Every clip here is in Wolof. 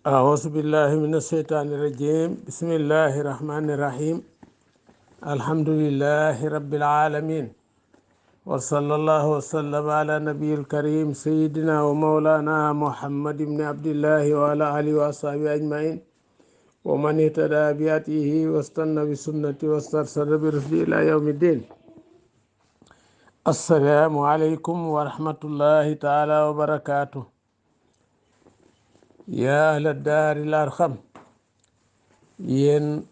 أعوذ بالله من الشيطان الرجيم بسم الله الرحمن الرحيم الحمد لله رب العالمين وصلى الله وسلم على نبي الكريم سيدنا ومولانا محمد بن عبد الله وعلى آله وصحبه أجمعين ومن اهتدى بهديه واستنى بسنته واسترشد برشده إلى يوم الدين. السلام عليكم ورحمة الله تعالى وبركاته. يا أهل الدار الأرقم yéen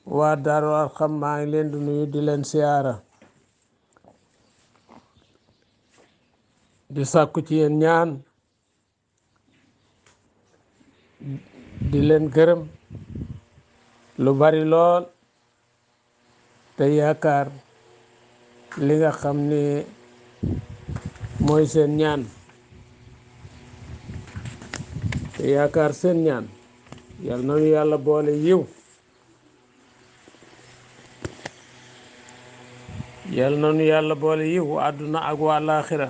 waa Daaru Arqam maa ngi leen di nuyu di leen siyaara di sàkku ci yéen ñaan di leen gërëm lu bari lool te yaakaar li nga xam ni mooy seen ñaan te yaakaar seen ñaan yal na nu yàlla boole yiw yal na nu yàlla boole yiw àdduna ak waa laaxira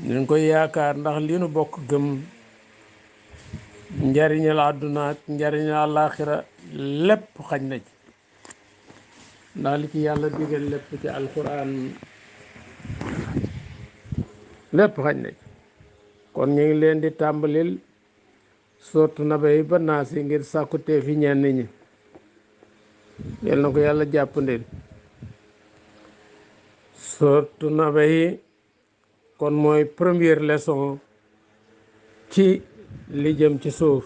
ñu koy yaakaar ndax li nu bokk gëm njariñal àdduna ak njariñal laaxira lépp xaj na ci ndax li ci yàlla digal lépp ci alquran lépp xaj na ci kon ñu ngi leen di tàmbalil sortu naba yi ba naa si ngir sàkkutee fi ñenn ñi yal na ko yàlla jàppandil sortu naba yi kon mooy première leçon ci li jëm ci suuf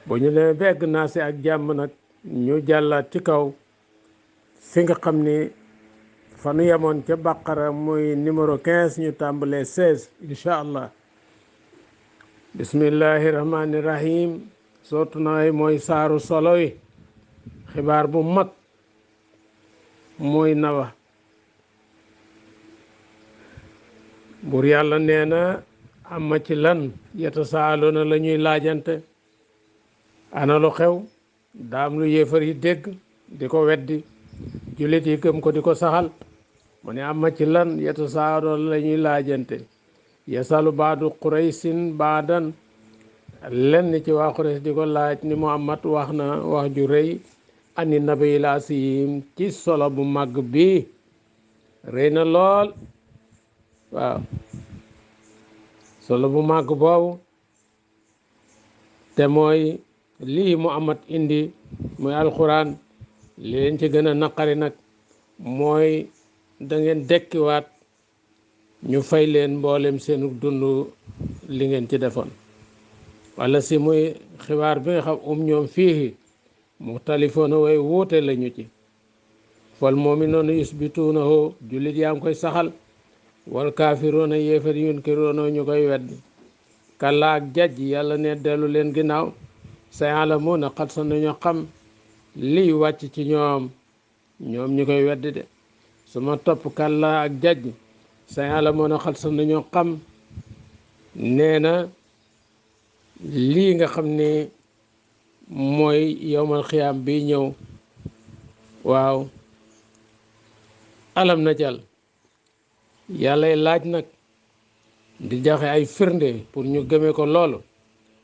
bu ñu demee begg naa si ak jàmm nag ñu jàllaat ci kaw fi nga xam ni fa nu yemoon ca bàqara muy numéro 15 ñu tàmbalee 16 incha allah. bismillahi rahmani rahim sortu naba mooy saaru solo yi xibaar bu mag mooy nawa buur yàlla nee na amma ci lan yeta saaloona la ñuy laajante ana lu xew daam lu yéefar yi dégg di ko weddi jullit yi gëm ko di ko saxal mu ne amma ci lan yeta saaloona la ñuy laajante yasalu baadu quraysin baadan lenn ci waa Quraysh di ko laaj ni Muhammad wax na wax ju rëy ani nabil asiim ci solo bu màgg bi rëy na lool waaw solo bu màgg boobu te mooy lii Muhammad indi muy alxuraan li leen ci gën a naqari nag mooy da ngeen dekkiwaat ñu fay leen mboolem seenu dund li ngeen ci defoon wala si muy xibaar bi nga xam ñoom fii muxtalifoona way wuute lañu ci fal mu'minuuna yusbituunahu jullit yaa ngi koy saxal wal kaafiruuna yéefar yunkiruuna ñu koy wedd kallaa ak jajj yàlla ne dellu leen ginnaaw sayalamuuna xat sa nañu xam lii wàcc ci ñoom ñu koy wedd de su ma topp kallaa ak jajj sayalamuuna xat sa nañu xam nee na lii nga xam ne mooy yowmal xiyaam bi ñëw waaw alam na jàll yàllay laaj nag di joxe ay firnde pour ñu gëmee ko loolu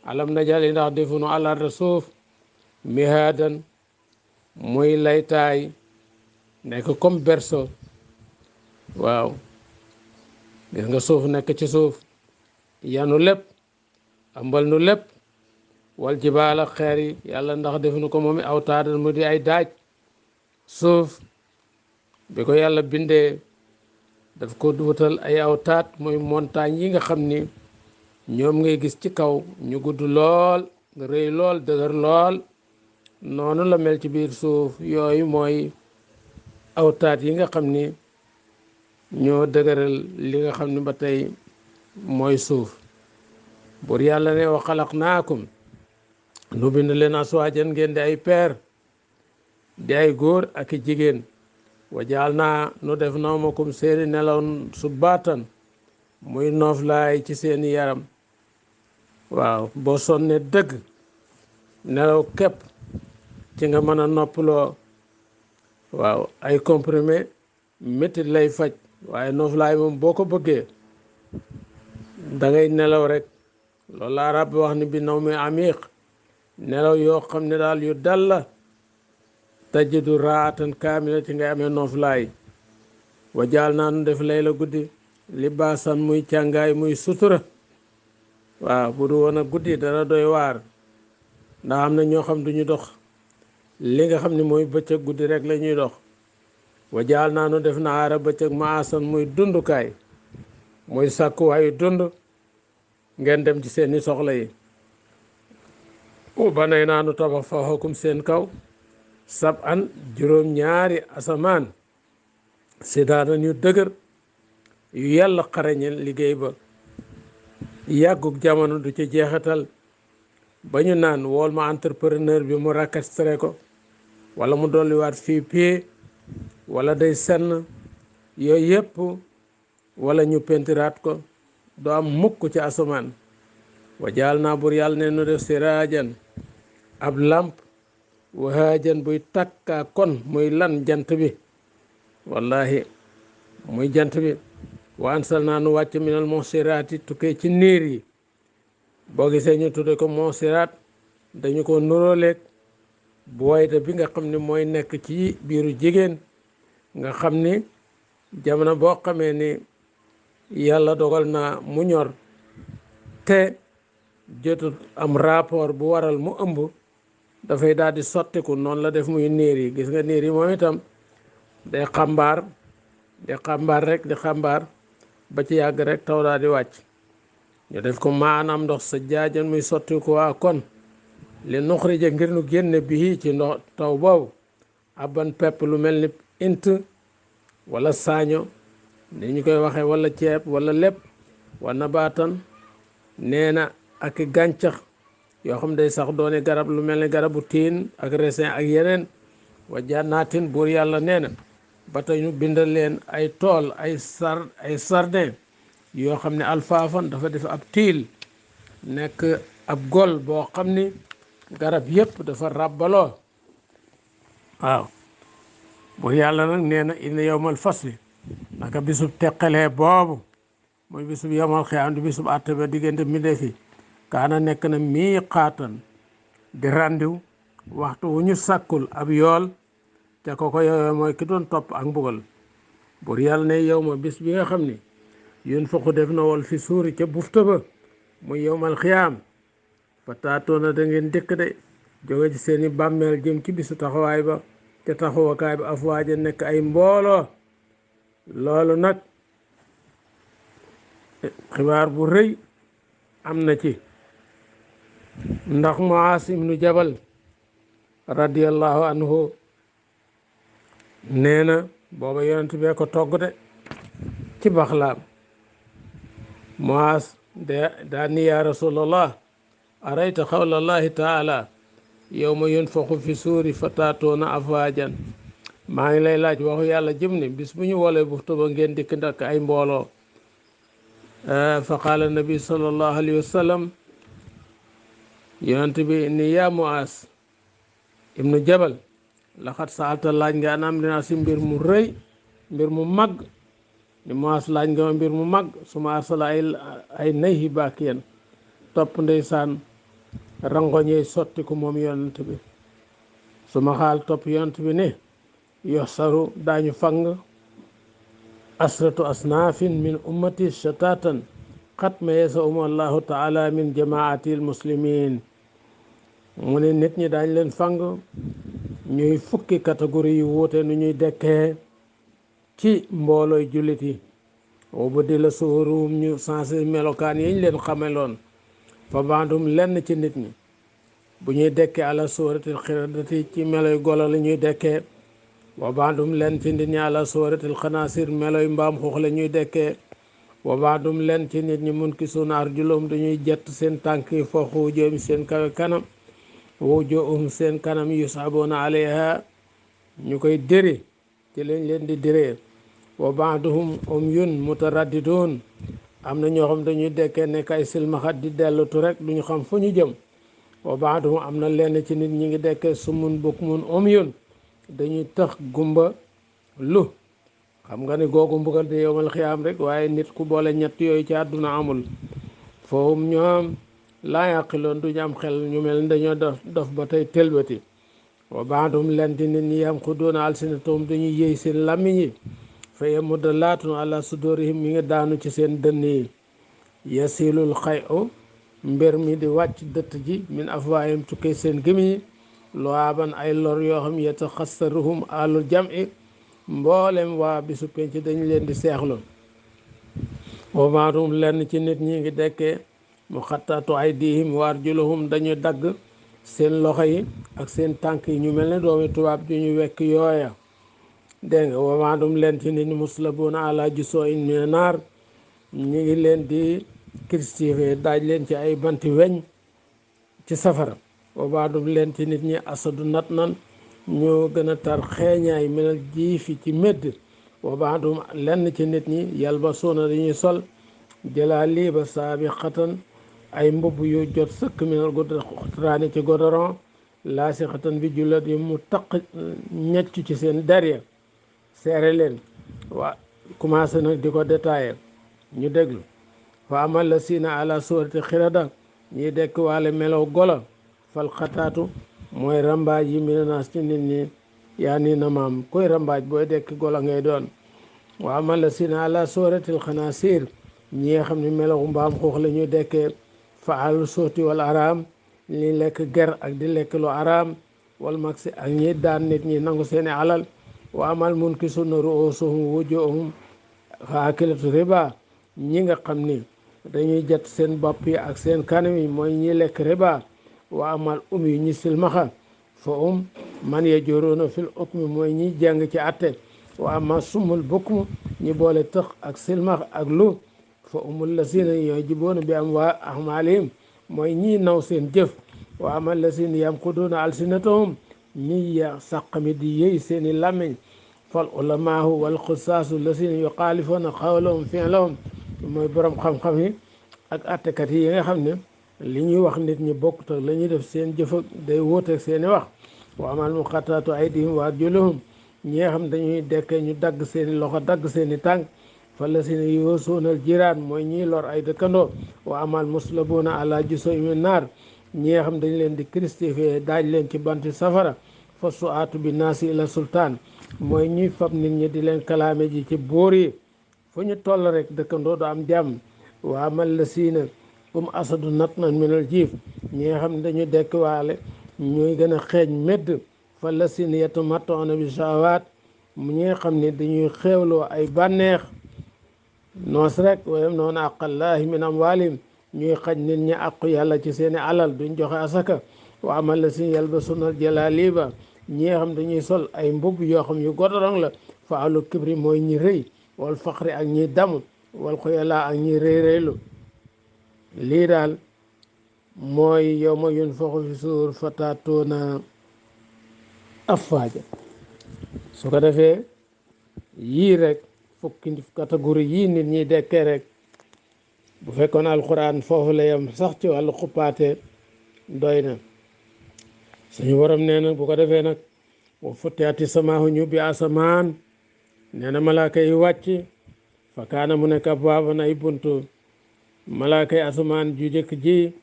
alam na jàll yi ndax defuñu alarda suuf mihaadan muy laytaay nekk comme berceau waaw gis nga suuf nekk ci suuf yanu lépp ambal nu lépp wal jibaala xeer yi yàlla ndax defuñu ko moom aw taadan mu di ay daaj suuf bi ko yàlla bindee daf ko wutal ay awtaat mooy montagne yi nga xam ni ñoom ngay gis ci kaw ñu gudd lool rëy lool dëgër lool noonu la mel ci biir suuf yooyu mooy awtaat yi nga xam ni ñoo dëgëral li nga xam ni ba tey mooy suuf buur yàlla ne wa xalaqnaakum nu bind leen aswaajan ngeen di ay peer di ay góor ak i jigéen wa jaal naa nu def nawmakum seeni nelaw su baatan muy nooflaay ci seeni yaram waaw boo sonnee dëgg nelaw képp ci nga mën a noppaloo waaw ay comprimé métit lay faj waaye nooflaay moom boo ko bëggee da ngay nelaw rek loolu la arab bi wax ni bi naw mi amiq nelaw yoo xam ne daal yu dal la tajidu raatan kaamila ci ngay amee nooflaay wa jaal naa nu def layla guddi libaasan muy càngaay muy sutura waaw bu du woon a guddi dara doy waar ndax am na ñoo xam duñu dox li nga xam ne mooy bëccëg guddi rek la ñuy dox wa jaal naa nu def nahaara bëccëg maasan muy dundukaay muy sàkkuwaayu dund ngeen dem ci seeni soxla yi banay naa nu tabax fawqakum seen kaw sab an juróom-ñaari asamaan sidaanan yu dëgër yu yàlla xarañe liggéey ba yàggug jamono du ci jeexital ba ñu naan wool ma entrepreneur bi mu rakastre ko wala mu dolliwaat fii pied wala day senn yooyu yëpp wala ñu pentiraat ko doo am mukk ci asamaan wa jaal naa bur yàlla ne nu def siraajan ab làmp wahaajan buy takkaa kon muy lan jant bi wallahi muy jant bi wa ansal naa nu wàcc minal monsiraati tukkee ci niir yi boo gisee ñu tudde ko monsiraat dañu ko nuróoleeg booyte bi nga xam ne mooy nekk ci biiru jigéen nga xam ni jamono boo xamee ni yàlla dogal na mu ñor te jotut am rapport bu waral mu ëmb dafay daal di sottiku noonu la def muy niir yi gis nga niir yi moom itam day xambaar rek di xambaar ba ci yàgg rek taw daal di wàcc ñu def ko maanaam ndox sa jaajan muy sottiku waa kon li nuxrija ngir nu génne bii ci ndox taw boobu abban pepp lu mel ni int wala saaño ni ñu koy waxee wala ceeb wala lépp wa nabaatan nee na ak gàncax yoo xam day sax doone garab lu mel ni garabu tiin ak raisin ak yeneen wa jannaatin buur yàlla nee na ba tey ñu bindal leen ay tool ay sardin yoo xam ne alfaafan dafa def ab tiil nekk ab gol boo xam ni garab yépp dafa ràbbaloo waaw buur yàlla nag nee na inna yawmal fasli naka bisub teqalee boobu muy bisub yawmal xiyaam di bisub àtte ba diggante mbindeef yi kaana nekk na miiqaatan di randiw waxtu wu ñu sàkkul ab yool te ko yooyu mooy ki doon topp ak mbugal buur yàlla ne yow ma bis bi nga xam ni yun faqu def na wol fi suuri ca bufta ba muy yawmal xiyaam fa taatoona da ngeen dëkk de jóge ci seeni bàmmeel jëm ci bisu taxawaay ba te taxawakaay ba afwaaja nekk ay mbooloo loolu nag xibaar bu rëy am na ci ndax Muaas ibnu Jabal radiyallahu anhu nee na booba yonent bee ko togg de ci baxlaam Muaas de daa ni yaa rasulallah arayta xawlallahi taala yawma yunfaxu fi suuri fa taatoona afwaajan maa ngi lay laaj waxu yàlla jëm ni bis bu ñu wolee bufta ba ngeen dikk ndakk ay mbooloo fa qaala nabi sallallahu alayhi wa sallam yonent bi ni yaa Muaas ibnu Jabal laxat saalta laaj nga anam dinaa si mbir mu rëy mbir mu mag ni Muaas laaj nga ma mbir mu mag suma arsala ay nayhi baakiyan topp ndeysaan rangoñey sotti ko moom yonent bi suma xaal topp yonent bi ne yoxsaru daañu fang asratu asnaafin min ummati shatatan xat ma yeesa allahu taala min jamaati al muslimin mu ne nit ñi daañ leen fang ñuy fukki catégorie yu wuute nu ñuy dekkee ci mboolooy jullit yi bu di la suurum ñu sensé melokaan yi ñu leen xameloon fa bandum lenn ci nit ñi bu ñuy dekkee ala suratil xiradati ci meloy golo la ñuy dekkee wa bandum lenn ci nit ñi ala suratil xanaasir meloy mbaam xuux la ñuy dekkee wa bandum lenn ci nit ñi mun ki suuna arjulum dañuy jett seen tànk yi foofu wujoom seen kawe kanam wujoom seen kanam yusaboona alayha ñu koy dëri ci lañ leen di dëree wa baaduhum umyun mutaraddidun am na ñoo xam dañuy dekkee nekk ay silmaxat di dellutu rek duñu xam fu ñu jëm wa baaduhum am na lenn ci nit ñi ngi dekkee sumun bukmun umyun dañuy tax gumba lu xam nga ne googu mbugal de yowmal xiyaam rek waaye nit ku boole ñett yooyu ci àdduna amul foofu ñoom laa yaqiloon duñu am xel ñu mel ni dañoo dof ba tey tëlbati wa baadum lenti nit ñi yam xuduuna alsinatahum dañuy yëy seen làmmiñ yi fa yamudda laatun ala sudurihim mi ngi daanu ci seen dënn yi yasilul xay u mbir mi di wàcc dëtt ji min afwaayim tukkee seen gémmiñ yi luwaaban ay lor yoo xam yataxassaruhum alul jam'i mboolem waa bisu penc dañu leen di seexlu wa baadum lenn ci nit ñi ngi dekkee mu xattaatu aydihim wa arjuluhum dañu dagg seen loxo yi ak seen tànk yi ñu mel ne doomi tubaab ju ñu wekk yooya dégg nga wa baadum lenn ci nit ñi muslabuuna ala jusoo'in mina naar ñu ngi leen di crucifié daaj leen ci ay banti weñ ci safara wa baadum leen ci nit ñi asadu nat nan ñoo gën a tar xeeñaay minal jiifi ci médd wa baadum lenn ci nit ñi yalbasuuna dañuy sol jëlaa liiba saabi xatan ay mbubb yu jot sëkk minal godraani ci godoron laasi xatan bi jullat yi mu taq ñecc ci seen derrière seere leen waa commencé nag di ko détaillé ñu déglu fa amal la siina ala suurati xirada ñiy dekk waale melow golo fal xataatu mooy rambaaj yi minanaas ci nit ñi yaa nii na maam koy rambaaj booy dekk golo ngay doon wa amal la siina ala suuratil xanaasiir ñi nga xam ne melow mbaam xuux la ñuy dekkee fa alu sooti wal araam li lekk ger ak di lekk lu araam wal maksi ak ñi daan nit ñi nangu seeni alal wa amal munkisuuna ru'uusuhum wujuuhum fa akilatu riba ñi nga xam ni dañuy jat seen bopp yi ak seen kanam yi mooy ñi lekk riba wa amal yi ñi silmaxa fa man yajuruuna fil hukmi mooy ñi jàng ci atte wa amal sumul bukmu ñi boole tëx ak silmax ak lu fa lasina yujibuuna bi amwaalihim mooy ñi naw seen jëf wa amal lasina yamquduuna alsinatahum ñi ya sàqami di yëy seeni làmmiñ fal ulamaahu wal xusaasu lasina yuxaalifuuna qawlahum fi'lahum mooy borom xam-xam yi ak attekat yi nga xam ne li ñuy wax nit ñi bokkut ak la ñuy def seen jëf day wóoteeg seeni wax wa amal muqattaatu aydihim wa arjuluhum ñi nga xam dañuy dekkee ñu dagg seeni loxo dagg seeni tànk fa lasina yusuunal jiraan mooy ñiy lor ay dëkkandoo wa amal muslabuuna ala jusoo'in min naar ñi nga xam dañ leen di crucifié daaj leen ci banti safara fa su'aatu bi naasi ila sultaan mooy ñuy fab nit ñi di leen kalaame ji ci buur yi fu ñu toll rek dëkkandoo du am jàmm wa amal lasina asadu nat nan minal jiif ñi nga xam ne dañu dekk waale ñuy gën a xeeñ medd fa lasina yatamattuuna bi shahawaat ñi nga xam ne dañuy xeewloo ay bànneex noos rek wayam noonu aqallaahi min amwaalihim ñuy xaj nit ñi àqu yàlla ci seeni alal duñ joxe asaka wa amal lasina yalbasuuna jalaaliba ñi nga xam dañuy sol ay mbubb yoo xam yu godorong la fa alu kibri mooy ñi rëy wal faqri ak ñi damu wal xuyala ak ñi rëy rëylu lii daal mooy yawma yunfaxu fi suur fatatuuna afwaaja su ko defee yii rek fukki catégorie yii nit ñi dekkee rek bu fekkoon alquran foofu la yam sax ci wàllu xuppaate doy na suñu borom nee na bu ko defee nag wa futtiati samaahu ñu bi asamaan nee na malaaka yi wàcc fa kaana mu nekk abwaaban ay buntu malaaka yi asamaan ju jëkk ji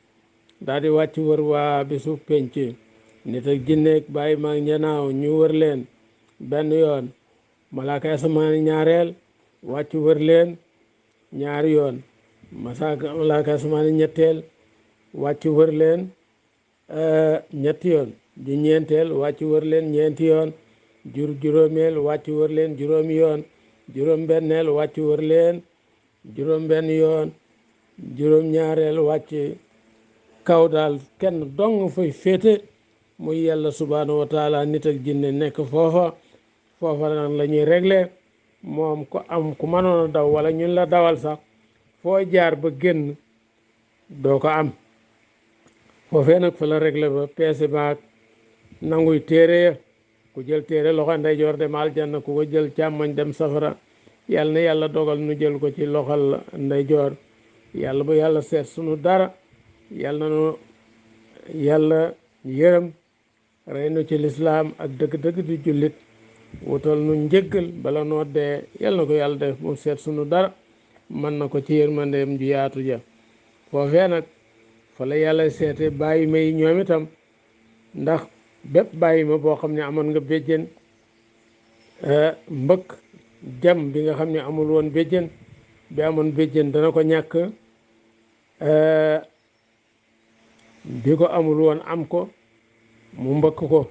daal di wàcc wër waa bisu penc nit ak jinneeg bàyyi maag njanaaw ñu wër leen benn yoon malaaka yi asamaan ñaareel wàcc wër leen ñaari yoon malaaka yi asamaan ñetteel wàcc wër leen ñetti yoon ju ñeenteel wàcc wër leen ñeenti yoon juróomeel wàcc wër leen juróomi yoon juróom benneel wàcc wër leen juróom benn yoon juróom ñaareel wàcc kaw daal kenn dong fay féete muy yàlla subhanahu wa taala nit ak jinne nekk foofa nag la ñuy réglé moom ko am ku mënoon a daw wala ñun la dawal sax foo jaar ba génn doo ko am foofee nag fa la réglé ba peese baag nanguy téere ya ku jël téere loxo ndeyjoor dem aljanna ku ko jël càmmoñ dem safara yàlla na yàlla dogal nu jël ko ci loxol ndeyjoor yàlla bu yàlla seet sunu dara yàlla nu yàlla yërëm rey nu ci lislaam ak dëgg-dëgg di jullit wutal nu njëggal bala noo dee yàlla na ko yàlla def mu seet sunu dara mën na ko ci yërmandeem ju yaatu ja foofee nag fa la yàlla seete bàyyi ma yi ñoom itam ndax bépp bàyyi ma boo xam ne amoon nga béjjén mbëkk jam bi nga xam ne amul woon béjjén bi amoon béjjén dana ko ñàkk bi ko amul woon am ko mu mbëkk ko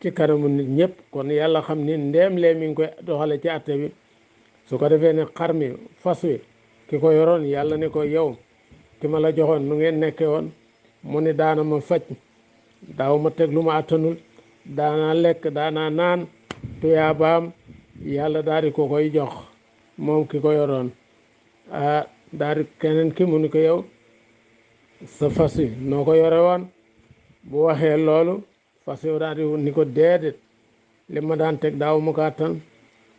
ci kanamu nit ñëpp kon yàlla xam ni ndeem lee mi ngi koy doxale ci atte bi su ko defee ne xar mi fas wi ki ko yoroon yàlla ne ko yow ki ma la joxoon nu ngeen nekke woon mu ne daana ma faj daaw ma teg lu ma attanul daana lekk daana naan tuyaabaam yàlla daal di ko koy jox moom ki ko yoroon daal di keneen ki mu ni ko yow sa fas wi noo ko yore woon bu waxee loolu fas wi daal di ni ko déedéet li ma daan teg daaw ma ko attan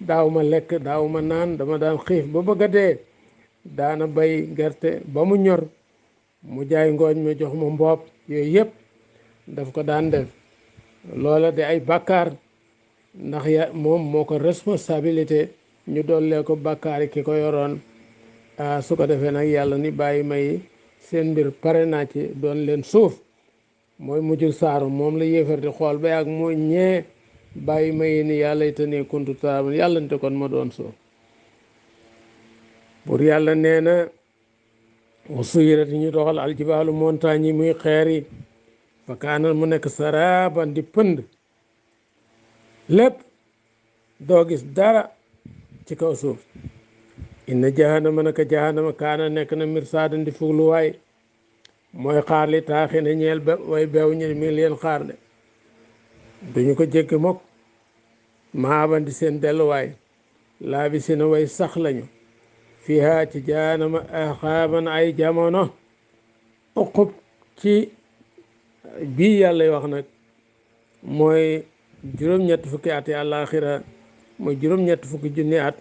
daaw ma lekk daaw ma naan dama daan xiif ba bëgg a dee daana bay gerte ba mu ñor mu jaay ngooñ ma jox ma mboob yooyu yëpp daf ko daan def loola de ay bàkkaar ndax moom moo ko responsabilité ñu dollee ko bàkkaar yi ki ko yoroon su ko defee nag yàlla ni bàyyi may seen mbir pare naa ci doon leen suuf mooy mujjug saaru moom la yéefar di xool ba yàgg mu ñee bàyyi may ni yàlla itani kuntu turaban yàlla nte kon ma doon suuf pour yàlla nee na suyirat ñu doxal aljibaalu montagne yi muy xeer yi fa kaanal mu nekk saraban di pënd lépp doo gis dara ci kaw suuf inna jahannama naka jahannama kaana nekk na mirsaadan di fugluwaay mooy xaar li taaxi na ñeel way beew ñu mi ngi leen xaar de duñu ko jékki mukk maaban di seen delluwaay laa bi si na way sax lañu fiha ci jahannama axaaban ay jamono uqub ci bii yàlla wax nag mooy juróom-ñett fukki at yi àllaaxira mooy juróom-ñett fukki junni at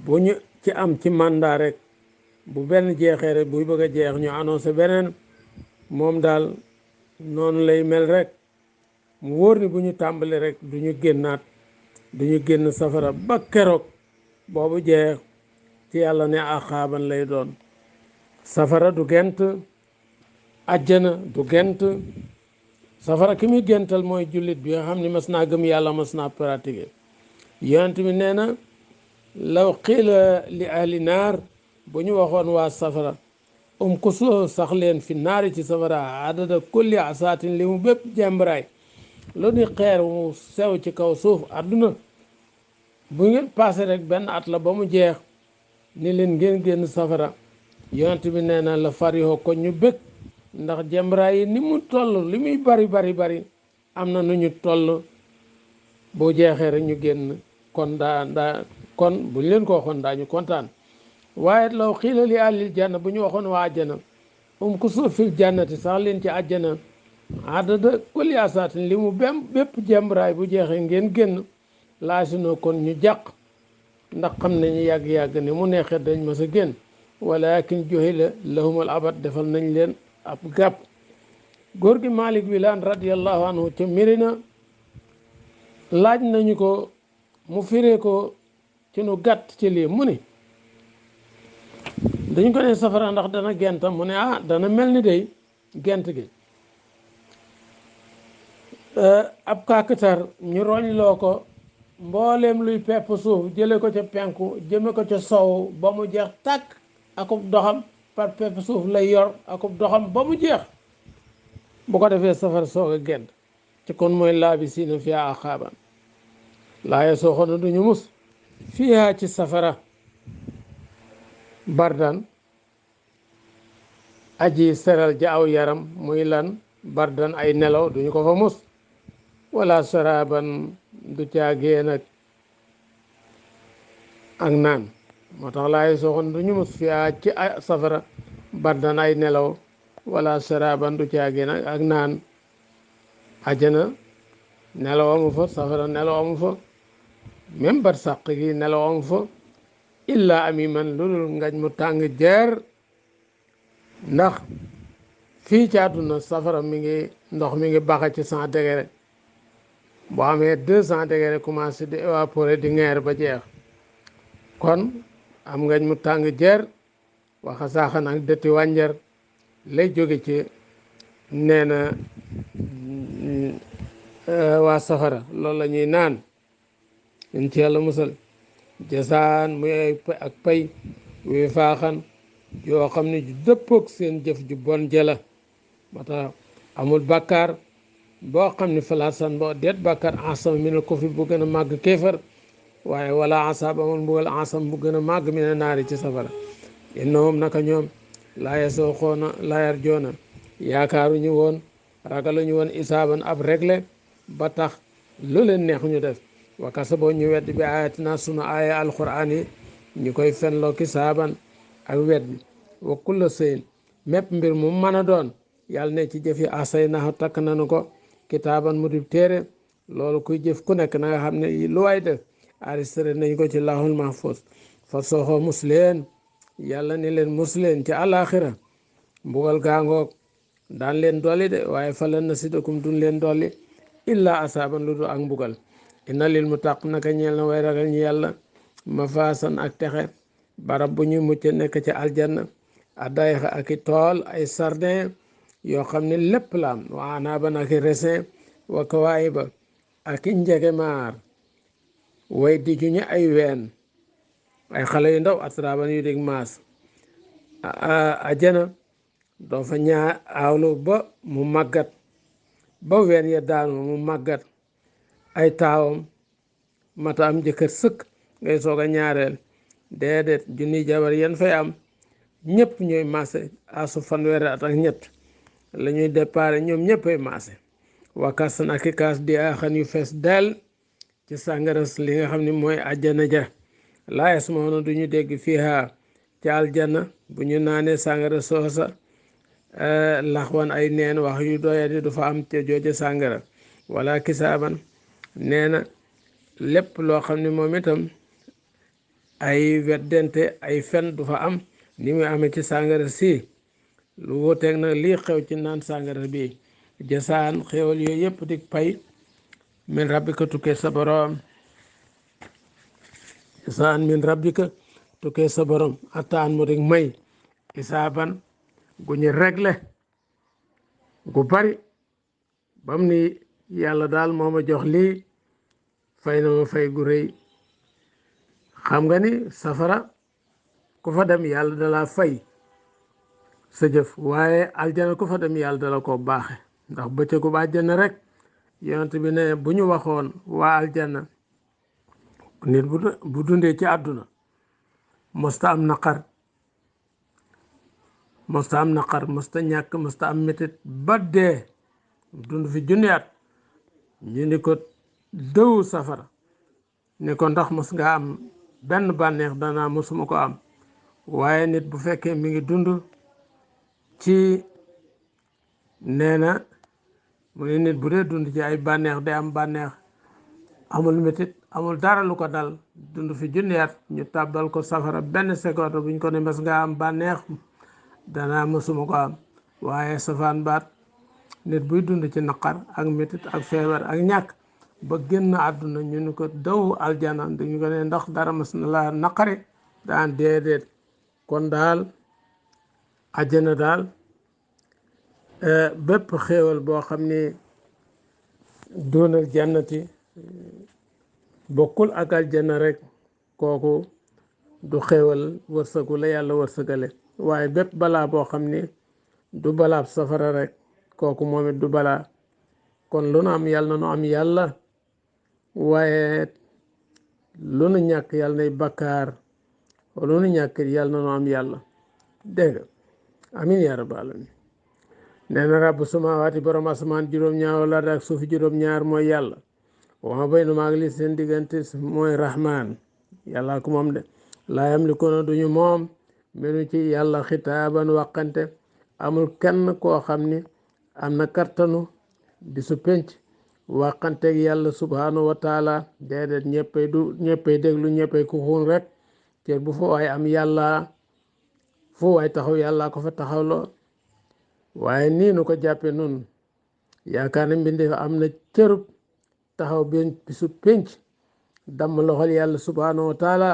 bu ñu ci am ci mandat rek bu benn jeexee rek buy bëgg a jeex ñu annoncé beneen moom daal noonu lay mel rek mu wóor ni bu ñu tàmbali rek du ñu génnaat du ñu génn safara ba keroog boobu jeex ci yàlla ne axaaban lay doon safara du gent ajjana du gent safara ki muy gental mooy jullit bi nga xam ne mas naa gëm yàlla mas naa pratiquer yonent bi nee na law qiila li ahli naar bu ñu waxoon waa safara ku soo sax leen fi naari ci safara adada kulli asaatin li mu bépp jembaraay lu ni xeer mu sew ci kaw suuf àdduna bu ngeen passé rek benn at la ba mu jeex ni leen ngeen génn safara yonent bi nee na la farihoo ko ñu bëgg ndax jembaraay yi ni mu toll li muy bari am na nu ñu toll bu jeexee rek ñu génn kon kon buñ leen ko waxoon daañu kontaan waaye law xiila li ahlil janna bu ñu waxoon waa àjjana ku suuf fil jannati sax leen ci àjjana adada kulli asaatin li mu bépp jembaraay bu jeexee ngeen génn laasinoo kon ñu jàq ndax xam nañu yàgg-yàgg ne mu neexee dañ ma sa génn walakin juhila lahumal abad defal nañ leen ab gàpp góor gi Malik Wilane radiallahu anhu ca Mirina laaj nañu ko mu firee ko ci nu gàtt ci lii mu ni dañ ko ne safara ndax dana genta mu ne dana mel ni day gent gi ab kàkkatar ñu roñ loo ko mbooleem luy pepp suuf jële ko ca penku jëme ko ca sow ba mu jeex tàkk akub doxam par pepp suuf lay yor akub doxam ba mu jeex bu ko defee safara soog a gent ci kon mooy laabi siina fiha axaaban laaye soo xoon na duñu mus fiha ci safara bardan aji seral ja aw yaram muy lan bardan ay nelaw duñu ko fa mus wala saraban du caagee nag ak naan moo tax laaye soo xoon duñu mus fiha ci safara bardan ay nelaw wala saraban du caagee nag ak naan ajana nelaw amu fa safara nelaw amu fa même bar sàq gi nelaw amu fa illa ami man lu dul ngañ mu tàng jeer ndax fii ci àdduna safara mi ngi ndox mi ngi baxa ci 100 degré boo amee 200 degré commencé di évaporer di ngeer ba jeex kon am ngañ mu tàng jeer waxa saaxan ak dëtti wànjar lay jóge ci nee na waa safara loolu la ñuy naan ñun ci yàlla musal jasaan muy ak pay wi faaxan yoo xam ne ju dëppoog seen jëf ju bon jëla moo tax amul bàkkaar boo xam ne falaasan boo deet bàkkaar asam minal kufri bu gën a màgg kéefar waaye wala asab amul mbugal asam bu gën a màgg mi ne naari ci safara innahum naka ñoom laa yasooxoona laa yarjoona yaakaaruñu woon ragaluñu woon isaaban ab réglé ba tax lu leen neex ñu def wakasa boo ñu wedd bi ayatina sunu aaya alquran yi ñu koy fenloo ki saaban ak wedd bi wa kulla sëyin mépp mbir mu mën a doon yàlla ne ci jëf yi asay naxa takk nanu ko kitaaban mu dib téere loolu kuy jëf ku nekk na nga xam ne lu waay def enregistré nañ ko ci lahul mahfuz fa sooxoo mus leen yàlla ne leen mus leen ci àlaxira mbugal gaangoog daan leen dolli de waaye fa lan nasidakum duñ leen dolli illa asaaban lu du ak mbugal inna lil muttaq naka ñeel na way ragal ñi yàlla mafaasan ak texe barab bu ñuy mucc nekk ci aljanna addayaxa ak i tool ay sardin yoo xam ne lépp la am wa anaaban ak i raisin wa kawaayiba ak i njegemaar way di ju ñu ay ween ay xale yu ndaw atraban yu dig maas ajana doo fa ñaa aawlu ba mu màggat ba ween ya daanu mu màggat ay taawam mata am jëkkër sëkk ngay soog a ñaareel déedéet junni jabar yan fay am ñëpp ñooy maase asu fanweeri at ak ñett la ñuy déparé ñoom ñëppay maase wakkasan ak i kaas di axan yu fees del ci sàngaras li nga xam ne mooy àjjana ja laa yasmauna du ñu dégg fiiha ci aljanna bu ñu naanee sàngara soosa laxwan ay neen wax yu doyadi du fa am te jooje sàngara wala kisaaban nee na lépp loo xam ne moom itam ay weddente ay fen du fa am ni muy amee ci sàngara si lu wuteeg nag lii xew ci naan sàngara bi jasaan xewal yooyu yëpp di pay min rabbika tukkee sa borom jasaan min rabbika tukkee sa borom attaan mu dik may isaaban gu ñu réglé gu bari bam ni yàlla daal moo ma jox lii fay na ma fay gu rëy xam nga ni safara ku fa dem yàlla dala fay sa jëf waaye aljana ku fa dem yàlla dala ko baaxe ndax bëccëgu ba aljana rek yonent bi ne bu ñu waxoon waa aljana nit bu dundee ci àdduna mosta am naqar mosta ñàkk mosta am métit ba dee dund fi junni at ñu ni ko dëwu safara ni ko ndax mos nga am benn bànneex danaa mosuma ko am waaye nit bu fekkee mi ngi dund ci nee na mu ne nit bu dee dund ci ay bànneex day am bànneex amul métit amul dara lu ko dal dund fi junni at ñu tàbbal ko safara benn seconde buñ ko ne mas nga am bànneex danaa mosuma ko am waaye safaan baat nit buy dund ci naqar ak métit ak feebar ak ñàkk ba génn àdduna ñu ni ko daw aljana dañu ko ne ndax dara mas na la naqari daan déedéet kon daal àjjana daal bépp xéewal boo xam ni doonal jannati bokkul ak aljana rek kooku du xéewal wërsëgu la yàlla wërsëgale waaye bépp balaa boo xam ni du balaab safara rek kooku moom it du balaa kon lu nu am yàlla na nu am yàlla waaye lu nu ñàkk yàlla nay bakkaar lu nu ñàkk yàlla na nu am yàlla dégg nga amin yaa rabbal alamin nee na rabbu samaawaati borom asamaan juróom-ñaar wala ak suufi juróom-ñaar mooy yàlla wama bay nu maag li seen diggante mooy rahmaan yàlla ko moom de laa yamlikuuna duñu moom menu ci yàlla xitaaban waqante amul kenn koo xam ni am na kartanu di su penc waqanteeg yàlla subhanahu wa taala déedéet ñëppay déglu ñëppay ku xuun rek te bu fa waay am yàlla fu waay taxaw yàlla ko fa taxawloo waaye nii nu ko jàppe nun yaakaar na mbindeef am na cërub taxaw bisu pénc damm loxol yàlla subhanahu wa taala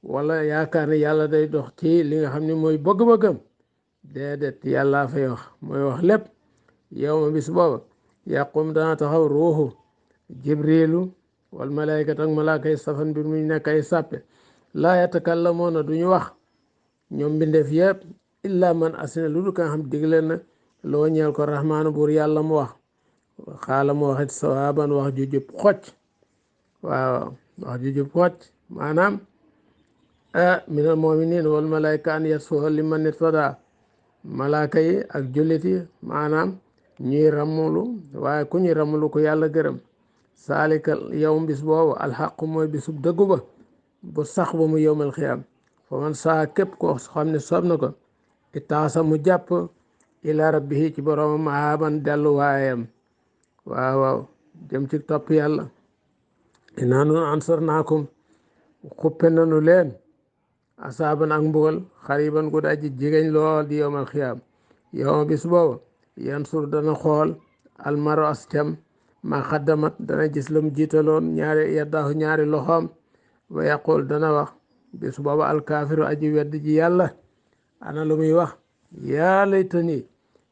wala yaakaar ne yàlla day dox ci li nga xam ne mooy bëgg-bëggam déedéet yàllaa fay wax mooy wax lépp yow ma bis booba yàqum dana taxaw ruuxu jibrilu wal malaykat ak malaaka yi safan mbir muy nekk ay sàppe laa yatakallamuuna duñu wax ñoom mbindeef yëpp illa man asina lu du ka nga xam digle na loo ñeel ko rahmaanu buur yàlla mu wax xaala mu waxit sawaaban wax ju jub xocc waaw wax ju jub xocc maanaam minal mu'miniin wal malayka an yasfuha liman irtada malaaka yi ak jullit yi maanaam ñuy ramulu waaye ku ñuy ramulu ko yàlla gërëm saalika yow bis boobu alxaqu mooy bisub dëggu ba bu sax ba mu yowmal xiyaam fa man saa képp ko xam ne soob na ko itaasa mu jàpp ila rabbihi ci boroomam maaban delluwaayam waaw waaw jëm ci topp yàlla inaa nun ansarnaakum xuppe nanu leen asaaban ak mbugal xariban gu daji jigéen lool di yowmal xiyaam yow bis boobu yansur dana xool almaro as cam ma xaddamat dana gis lam jiitaloon ñaari yaddaahu ñaari loxoom wa yaqul dana wax bis boobu alkaafiru aji wedd ji yàlla ana lu muy wax yaa laytani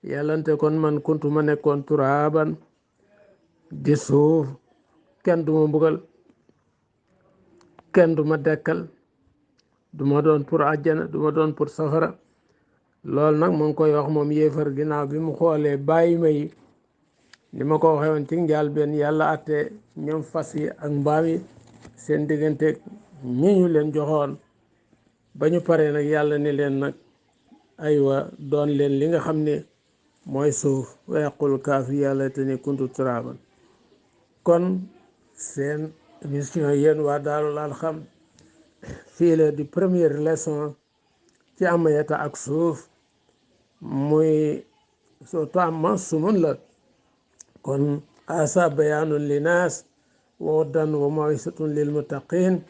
yàllante kon man kuntu ma nekkoon turaaban di suuf kenn du ma mbugal kenn du ma dekkal du ma doon pour àjjana du ma doon pour safara loolu nag mu ngi koy wax moom yéefar ginnaaw bi mu xoolee bàyyi ma yi ni ma ko waxee woon ci njaal benn yàlla atte ñoom fas yi ak mbaam yi seen diggante ñi ñu leen joxoon ba ñu paree nag yàlla ni leen nag aywa doon leen li nga xam ne mooy suuf wa yaqul kaafi yàlla te ni kuntu turaaban kon seen émission yéen waa Daarul Alxam fii la di première leçon ci amayata ak suuf muy surtout amma sumun la kon asa bayaanun linaas wa hudan wa mawisatun lil muttaqin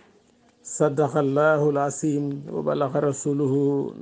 sadaqa allahu al asim wa balaga rasuluhu